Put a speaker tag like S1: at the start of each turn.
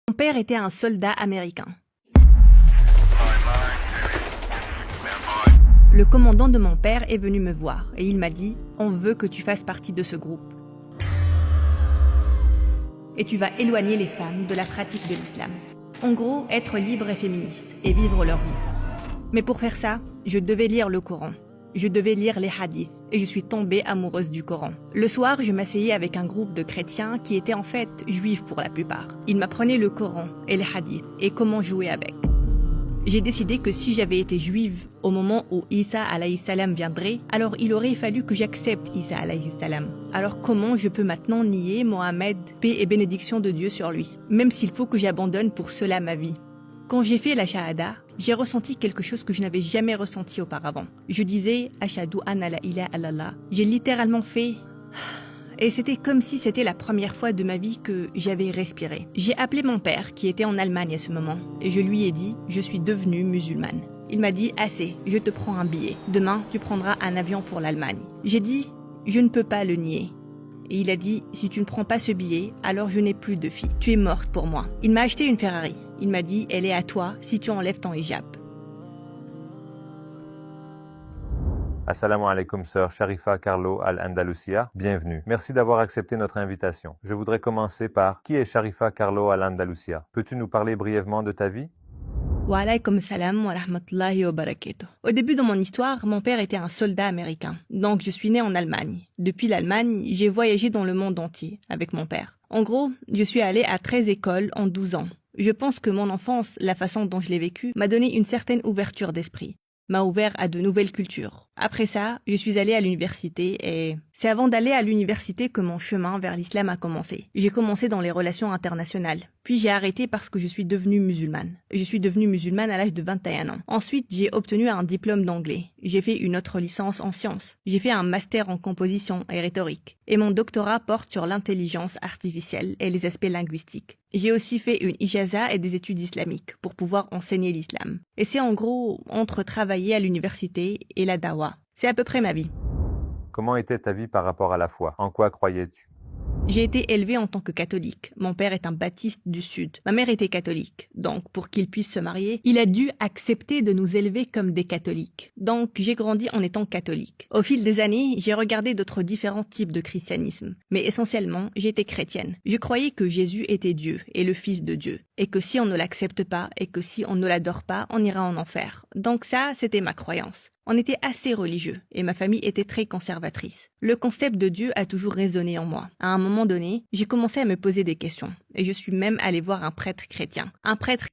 S1: Mon père était un soldat américain. Le commandant de mon père est venu me voir et il m'a dit « On veut que tu fasses partie de ce groupe. Et tu vas éloigner les femmes de la pratique de l'islam. En gros, être libre et féministe et vivre leur vie. » Mais pour faire ça, je devais lire le Coran. Je devais lire les hadiths et je suis tombée amoureuse du Coran. Le soir, je m'asseyais avec un groupe de chrétiens qui étaient en fait juifs pour la plupart. Ils m'apprenaient le Coran et les hadiths et comment jouer avec. J'ai décidé que si j'avais été juive au moment où Isa alayhi salam viendrait, alors il aurait fallu que j'accepte Isa alayhi salam. Alors comment je peux maintenant nier Mohammed, paix et bénédiction de Dieu sur lui, même s'il faut que j'abandonne pour cela ma vie? Quand j'ai fait la shahada, j'ai ressenti quelque chose que je n'avais jamais ressenti auparavant. Je disais « Ashhadu anna la ilaha illallah ». J'ai littéralement fait... Et c'était comme si c'était la première fois de ma vie que j'avais respiré. J'ai appelé mon père, qui était en Allemagne à ce moment, et je lui ai dit « Je suis devenue musulmane ». Il m'a dit « Assez, je te prends un billet. Demain, tu prendras un avion pour l'Allemagne ». J'ai dit « Je ne peux pas le nier ». Et il a dit « Si tu ne prends pas ce billet, alors je n'ai plus de fille. Tu es morte pour moi ». Il m'a acheté une Ferrari. Il m'a dit « Elle est à toi si tu enlèves ton hijab ».
S2: Assalamu alaikum, sœur Sharifa Carlo Al-Andalusia. Bienvenue. Merci d'avoir accepté notre invitation. Je voudrais commencer par qui est Sharifa Carlo Al-Andalusia? Peux-tu nous parler brièvement de ta vie?
S1: Wa alaykum salam wa rahmatullahi wa barakatuh. Au début de mon histoire, mon père était un soldat américain. Donc je suis née en Allemagne. Depuis l'Allemagne, j'ai voyagé dans le monde entier avec mon père. En gros, je suis allée à 13 écoles en 12 ans. Je pense que mon enfance, la façon dont je l'ai vécue, m'a donné une certaine ouverture d'esprit. M'a ouvert à de nouvelles cultures. Après ça, je suis allée à l'université et c'est avant d'aller à l'université que mon chemin vers l'islam a commencé. J'ai commencé dans les relations internationales. Puis j'ai arrêté parce que je suis devenue musulmane. Je suis devenue musulmane à l'âge de 21 ans. Ensuite, j'ai obtenu un diplôme d'anglais. J'ai fait une autre licence en sciences. J'ai fait un master en composition et rhétorique. Et mon doctorat porte sur l'intelligence artificielle et les aspects linguistiques. J'ai aussi fait une ijaza et des études islamiques pour pouvoir enseigner l'islam. Et c'est en gros entre travailler à l'université et la dawa. C'est à peu près ma vie.
S2: Comment était ta vie par rapport à la foi? En quoi croyais-tu?
S1: J'ai été élevée en tant que catholique. Mon père est un baptiste du Sud. Ma mère était catholique. Donc, pour qu'il puisse se marier, il a dû accepter de nous élever comme des catholiques. Donc, j'ai grandi en étant catholique. Au fil des années, j'ai regardé d'autres différents types de christianisme. Mais essentiellement, j'étais chrétienne. Je croyais que Jésus était Dieu et le Fils de Dieu. Et que si on ne l'accepte pas et que si on ne l'adore pas, on ira en enfer. Donc ça, c'était ma croyance. On était assez religieux et ma famille était très conservatrice. Le concept de Dieu a toujours résonné en moi. À un moment donné, j'ai commencé à me poser des questions et je suis même allée voir un prêtre chrétien. Un prêtre